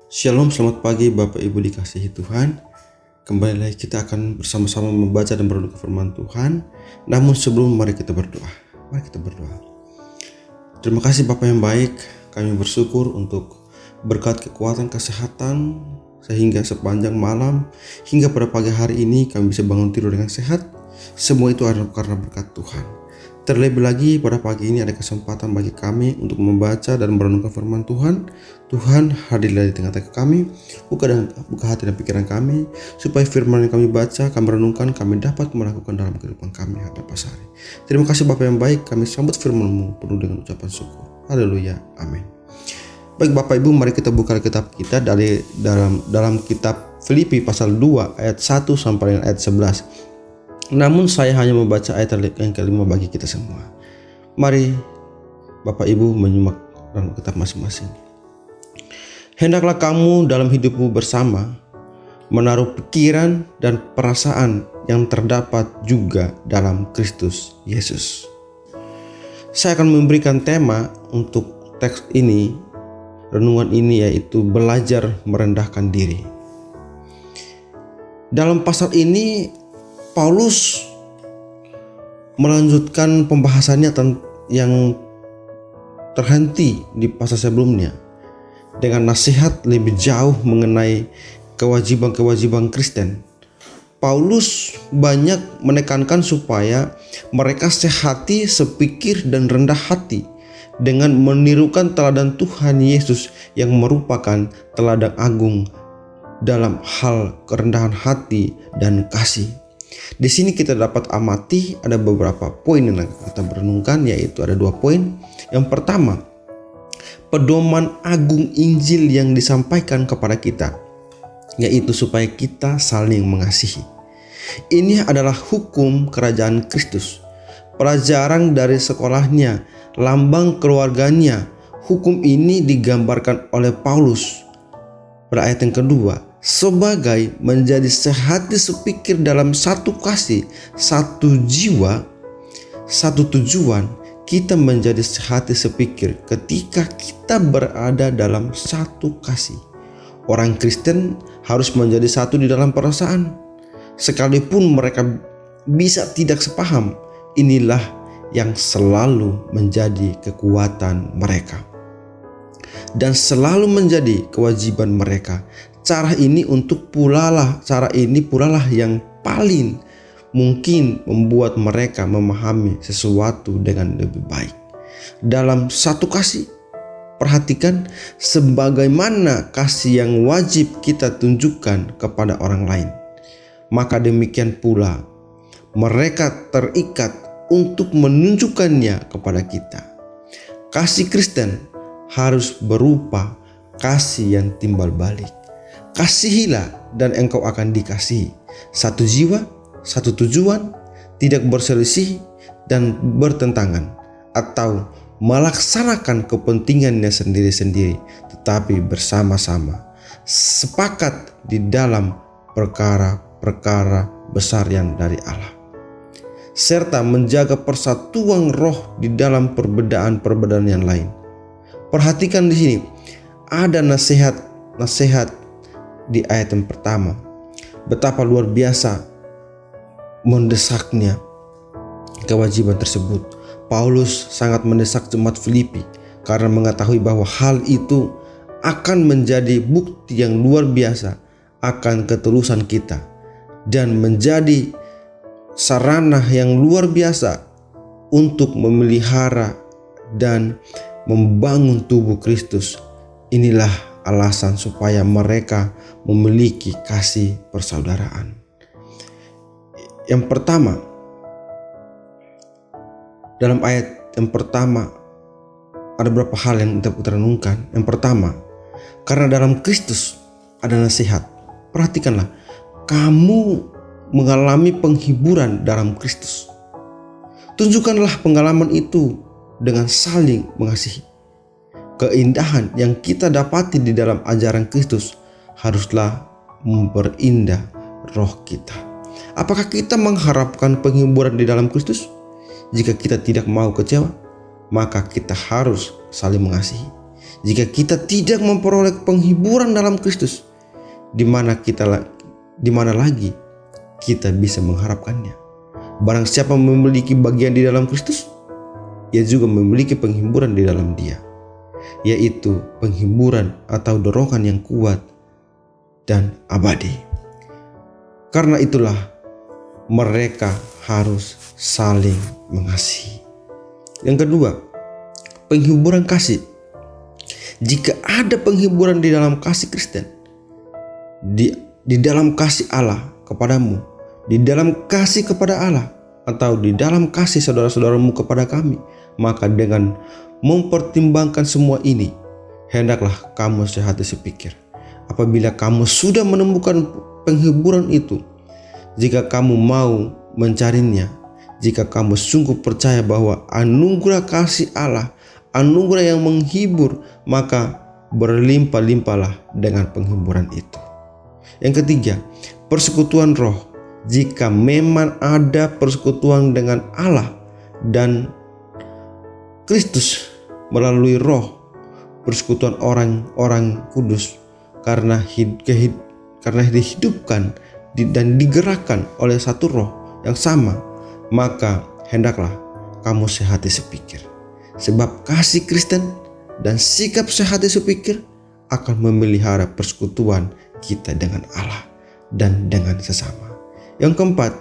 Shalom, selamat pagi Bapak Ibu dikasihi Tuhan. Kembali lagi kita akan bersama-sama membaca dan merenungkan firman Tuhan. Namun sebelum, mari kita berdoa. Terima kasih Bapak yang baik. Kami bersyukur untuk berkat kekuatan kesehatan sehingga sepanjang malam hingga pada pagi hari ini kami bisa bangun tidur dengan sehat. Semua itu adalah karena berkat Tuhan. Terlebih lagi pada pagi ini ada kesempatan bagi kami untuk membaca dan merenungkan firman Tuhan. Tuhan hadirlah di tengah-tengah kami, buka hati dan pikiran kami, supaya firman yang kami baca, kami renungkan, kami dapat melakukan dalam kehidupan kami hadap hari. Terima kasih Bapak yang baik, kami sambut firman-Mu penuh dengan ucapan syukur. Haleluya, amin. Baik Bapak Ibu, mari kita buka kitab kita dari dalam kitab Filipi pasal 2 ayat 1 sampai dengan ayat 11. Namun saya hanya membaca ayat yang kelima bagi kita semua. Mari Bapak Ibu menyimak dalam kitab masing-masing. Hendaklah kamu dalam hidupmu bersama menaruh pikiran dan perasaan yang terdapat juga dalam Kristus Yesus. Saya akan memberikan tema untuk teks ini, renungan ini, yaitu belajar merendahkan diri. Dalam pasal ini Paulus melanjutkan pembahasannya yang terhenti di pasal sebelumnya dengan nasihat lebih jauh mengenai kewajiban-kewajiban Kristen. Paulus banyak menekankan supaya mereka sehati, sepikir, dan rendah hati dengan menirukan teladan Tuhan Yesus yang merupakan teladan agung dalam hal kerendahan hati dan kasih. Di sini kita dapat amati ada beberapa poin yang kita berenungkan, yaitu ada 2 poin. Yang pertama, pedoman agung Injil yang disampaikan kepada kita, yaitu supaya kita saling mengasihi. Ini adalah hukum kerajaan Kristus, pelajaran dari sekolahnya, lambang keluarganya. Hukum ini digambarkan oleh Paulus pada ayat yang kedua, sebagai menjadi sehati sepikir dalam satu kasih, satu jiwa, satu tujuan. Kita menjadi sehati sepikir ketika kita berada dalam satu kasih. Orang Kristen harus menjadi satu di dalam perasaan. Sekalipun mereka bisa tidak sepaham, inilah yang selalu menjadi kekuatan mereka dan selalu menjadi kewajiban mereka. Cara ini pula lah yang paling mungkin membuat mereka memahami sesuatu dengan lebih baik. Dalam satu kasih, perhatikan sebagaimana kasih yang wajib kita tunjukkan kepada orang lain. Maka demikian pula mereka terikat untuk menunjukkannya kepada kita. Kasih Kristen harus berupa kasih yang timbal balik. Kasihilah dan engkau akan dikasihi. Satu jiwa, satu tujuan, tidak berselisih dan bertentangan, atau melaksanakan kepentingannya sendiri-sendiri, tetapi bersama-sama sepakat di dalam perkara-perkara besar yang dari Allah, serta menjaga persatuan roh di dalam perbedaan-perbedaan yang lain. Perhatikan di sini ada nasihat di ayat yang pertama. Betapa luar biasa mendesaknya kewajiban tersebut. Paulus sangat mendesak jemaat Filipi karena mengetahui bahwa hal itu akan menjadi bukti yang luar biasa akan ketulusan kita dan menjadi sarana yang luar biasa untuk memelihara dan membangun tubuh Kristus. Inilah alasan supaya mereka memiliki kasih persaudaraan. Yang pertama, dalam ayat yang pertama ada beberapa hal yang kita renungkan. Yang pertama, karena dalam Kristus ada nasihat. Perhatikanlah, kamu mengalami penghiburan dalam Kristus. Tunjukkanlah pengalaman itu dengan saling mengasihi. Keindahan yang kita dapati di dalam ajaran Kristus haruslah memperindah roh kita. Apakah kita mengharapkan penghiburan di dalam Kristus? Jika kita tidak mau kecewa, maka kita harus saling mengasihi. Jika kita tidak memperoleh penghiburan dalam Kristus, di mana lagi kita bisa mengharapkannya? Barang siapa memiliki bagian di dalam Kristus, ia juga memiliki penghiburan di dalam Dia, yaitu penghiburan atau dorongan yang kuat dan abadi. Karena itulah mereka harus saling mengasihi. Yang kedua, penghiburan kasih. Jika ada penghiburan di dalam kasih Kristen, di dalam kasih Allah kepadamu, di dalam kasih kepada Allah, atau di dalam kasih saudara-saudaramu kepada kami, maka dengan mempertimbangkan semua ini, hendaklah kamu sehati sepikir. Apabila kamu sudah menemukan penghiburan itu, jika kamu mau mencarinya, jika kamu sungguh percaya bahwa anugerah kasih Allah, anugerah yang menghibur, maka berlimpah-limpahlah dengan penghiburan itu. Yang ketiga, persekutuan roh. Jika memang ada persekutuan dengan Allah dan Kristus melalui roh, persekutuan orang-orang kudus karena dihidupkan dan digerakkan oleh satu roh yang sama, maka hendaklah kamu sehati sepikir. Sebab kasih Kristen dan sikap sehati sepikir akan memelihara persekutuan kita dengan Allah dan dengan sesama. Yang keempat,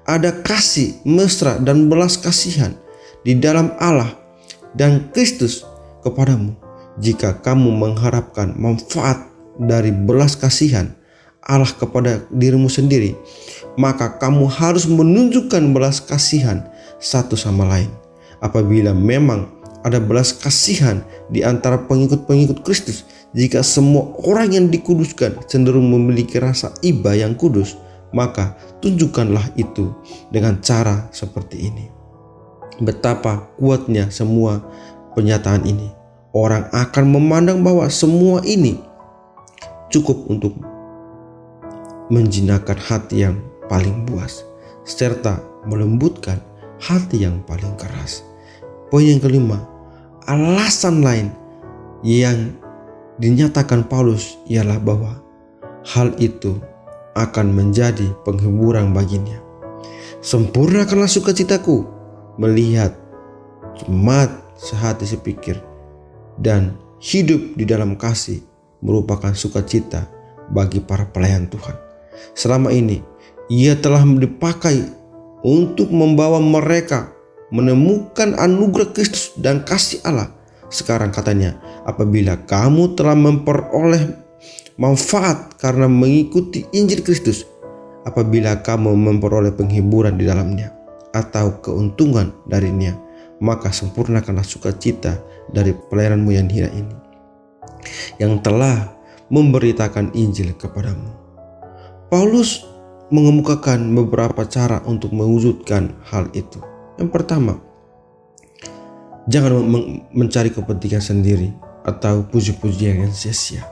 ada kasih mesra dan belas kasihan di dalam Allah dan Kristus kepadamu. Jika kamu mengharapkan manfaat dari belas kasihan Allah kepada dirimu sendiri, maka kamu harus menunjukkan belas kasihan satu sama lain. Apabila memang ada belas kasihan di antara pengikut-pengikut Kristus, jika semua orang yang dikuduskan cenderung memiliki rasa iba yang kudus, maka tunjukkanlah itu dengan cara seperti ini. Betapa kuatnya semua pernyataan ini. Orang akan memandang bahwa semua ini cukup untuk menjinakkan hati yang paling buas, serta melembutkan hati yang paling keras. Poin yang kelima, alasan lain yang dinyatakan Paulus ialah bahwa hal itu akan menjadi penghiburan baginya. Sempurnakanlah sukacitaku melihat jemaat sehati sepikir dan hidup di dalam kasih merupakan sukacita bagi para pelayan Tuhan. Selama ini ia telah dipakai untuk membawa mereka menemukan anugerah Kristus dan kasih Allah. Sekarang katanya, apabila kamu telah memperoleh manfaat karena mengikuti Injil Kristus, apabila kamu memperoleh penghiburan di dalamnya atau keuntungan darinya, maka sempurnakanlah sukacita dari pelayananmu yang hina ini, yang telah memberitakan Injil kepadamu. Paulus mengemukakan beberapa cara untuk mewujudkan hal itu. Yang pertama, jangan mencari kepentingan sendiri atau puji-pujian yang sia-sia.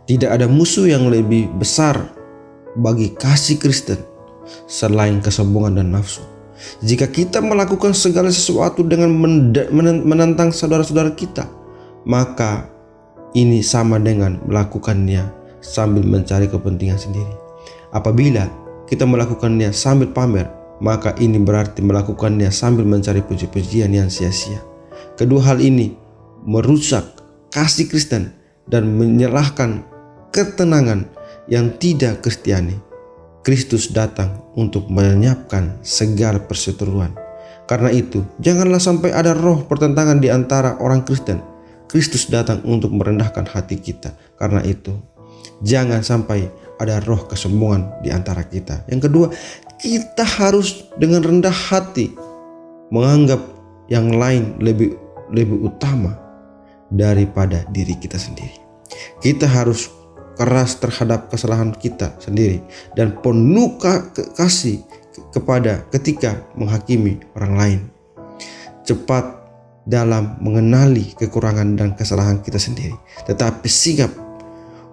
Tidak ada musuh yang lebih besar bagi kasih Kristen selain kesombongan dan nafsu. Jika kita melakukan segala sesuatu dengan menentang saudara-saudara kita, maka ini sama dengan melakukannya sambil mencari kepentingan sendiri. Apabila kita melakukannya sambil pamer, maka ini berarti melakukannya sambil mencari puji-pujian yang sia-sia. Kedua hal ini merusak kasih Kristen dan menyerahkan ketenangan yang tidak Kristiani. Kristus datang untuk melenyapkan segala perseteruan. Karena itu, janganlah sampai ada roh pertentangan di antara orang Kristen. Kristus datang untuk merendahkan hati kita. Karena itu, jangan sampai ada roh kesombongan di antara kita. Yang kedua, kita harus dengan rendah hati menganggap yang lain lebih utama daripada diri kita sendiri. Kita harus keras terhadap kesalahan kita sendiri dan penuh kasih kepada ketika menghakimi orang lain. Cepat dalam mengenali kekurangan dan kesalahan kita sendiri, tetapi sigap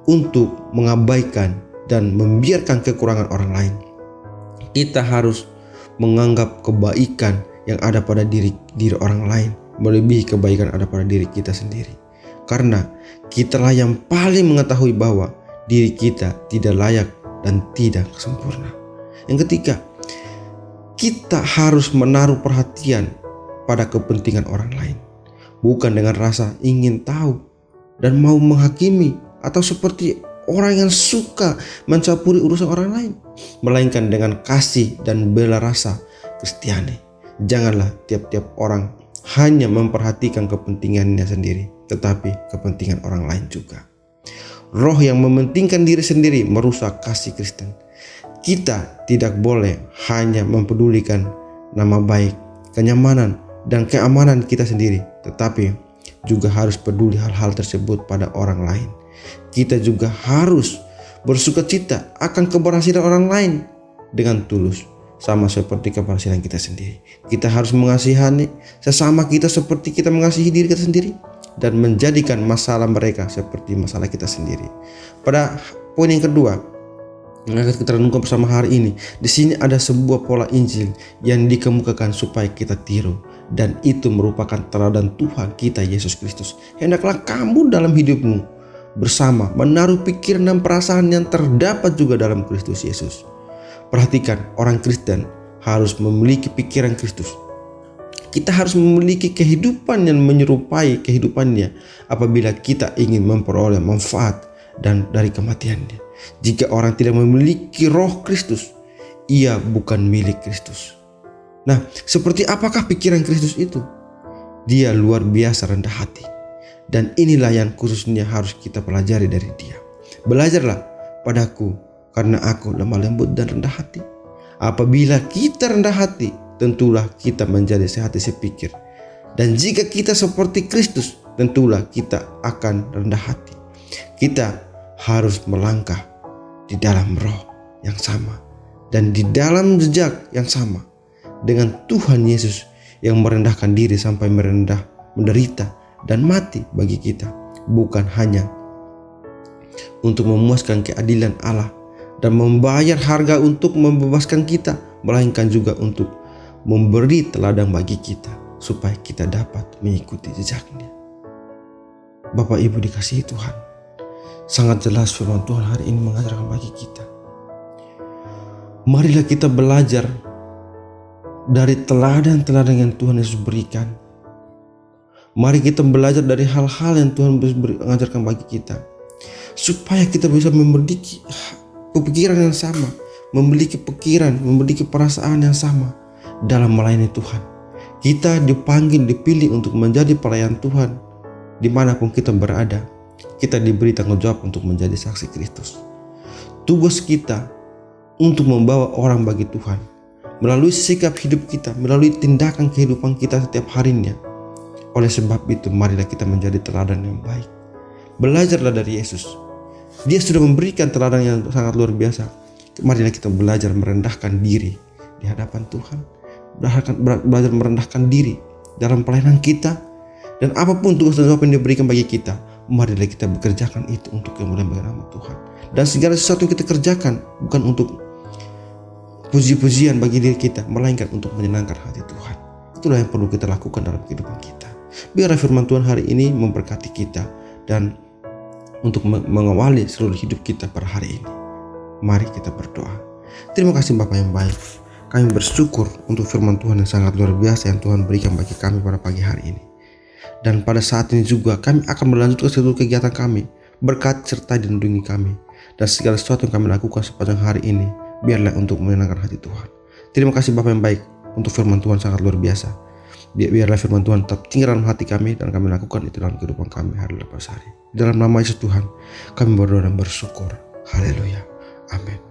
untuk mengabaikan dan membiarkan kekurangan orang lain. Kita harus menganggap kebaikan yang ada pada diri orang lain melebihi kebaikan ada pada diri kita sendiri. Karena kitalah yang paling mengetahui bahwa diri kita tidak layak dan tidak sempurna. Yang ketiga, kita harus menaruh perhatian pada kepentingan orang lain, bukan dengan rasa ingin tahu dan mau menghakimi atau seperti orang yang suka mencampuri urusan orang lain, melainkan dengan kasih dan bela rasa Kristiani. Janganlah tiap-tiap orang hanya memperhatikan kepentingannya sendiri, tetapi kepentingan orang lain juga. Roh yang mementingkan diri sendiri merusak kasih Kristen. Kita tidak boleh hanya mempedulikan nama baik, kenyamanan, dan keamanan kita sendiri, tetapi juga harus peduli hal-hal tersebut pada orang lain. Kita juga harus bersukacita akan keberhasilan orang lain dengan tulus, sama seperti keberhasilan kita sendiri. Kita harus mengasihani sesama kita seperti kita mengasihi diri kita sendiri, dan menjadikan masalah mereka seperti masalah kita sendiri. Pada poin yang kedua yang akan kita renungkan bersama hari ini, di sini ada sebuah pola Injil yang dikemukakan supaya kita tiru, dan itu merupakan teladan Tuhan kita Yesus Kristus. Hendaklah kamu dalam hidupmu bersama menaruh pikiran dan perasaan yang terdapat juga dalam Kristus Yesus. Perhatikan, orang Kristen harus memiliki pikiran Kristus. Kita harus memiliki kehidupan yang menyerupai kehidupannya apabila kita ingin memperoleh manfaat dan dari kematiannya. Jika orang tidak memiliki roh Kristus, ia bukan milik Kristus. Nah, seperti apakah pikiran Kristus itu? Dia luar biasa rendah hati. Dan inilah yang khususnya harus kita pelajari dari dia. Belajarlah padaku, karena aku lemah lembut dan rendah hati. Apabila kita rendah hati, tentulah kita menjadi sehati sepikir. Dan jika kita seperti Kristus, tentulah kita akan rendah hati. Kita harus melangkah di dalam roh yang sama dan di dalam jejak yang sama dengan Tuhan Yesus yang merendahkan diri sampai menderita dan mati bagi kita, bukan hanya untuk memuaskan keadilan Allah dan membayar harga untuk membebaskan kita, melainkan juga untuk memberi teladan bagi kita supaya kita dapat mengikuti jejaknya. Bapak Ibu dikasihi Tuhan, sangat jelas firman Tuhan hari ini mengajarkan bagi kita. Marilah kita belajar dari teladan-teladan yang Tuhan Yesus berikan. Mari kita belajar dari hal-hal yang Tuhan mengajarkan bagi kita, supaya kita bisa memiliki pikiran yang sama, memiliki pikiran, memiliki perasaan yang sama dalam melayani Tuhan. Kita dipanggil, dipilih untuk menjadi pelayan Tuhan dimanapun kita berada. Kita diberi tanggung jawab untuk menjadi saksi Kristus. Tugas kita untuk membawa orang bagi Tuhan melalui sikap hidup kita, melalui tindakan kehidupan kita setiap harinya. Oleh sebab itu, marilah kita menjadi teladan yang baik. Belajarlah dari Yesus. Dia sudah memberikan teladan yang sangat luar biasa. Marilah kita belajar merendahkan diri di hadapan Tuhan. Belajar merendahkan diri dalam pelayanan kita. Dan apapun tugas dan jawab yang diberikan bagi kita, marilah kita bekerjakan itu untuk kemuliaan bagi nama Tuhan. Dan segala sesuatu yang kita kerjakan bukan untuk puji-pujian bagi diri kita, melainkan untuk menyenangkan hati Tuhan. Itulah yang perlu kita lakukan dalam kehidupan kita. Biarlah firman Tuhan hari ini memberkati kita dan untuk mengawali seluruh hidup kita pada hari ini. Mari kita berdoa. Terima kasih Bapa yang baik. Kami bersyukur untuk firman Tuhan yang sangat luar biasa yang Tuhan berikan bagi kami pada pagi hari ini. Dan pada saat ini juga kami akan melanjutkan seluruh kegiatan kami. Berkat serta dilindungi kami. Dan segala sesuatu yang kami lakukan sepanjang hari ini, biarlah untuk menyenangkan hati Tuhan. Terima kasih Bapa yang baik untuk firman Tuhan sangat luar biasa. Biarlah firman Tuhan tetap tinggal dalam hati kami dan kami lakukan itu dalam kehidupan kami hari lepas hari. Dalam nama Yesus Tuhan kami berdoa dan bersyukur. Haleluya. Amin.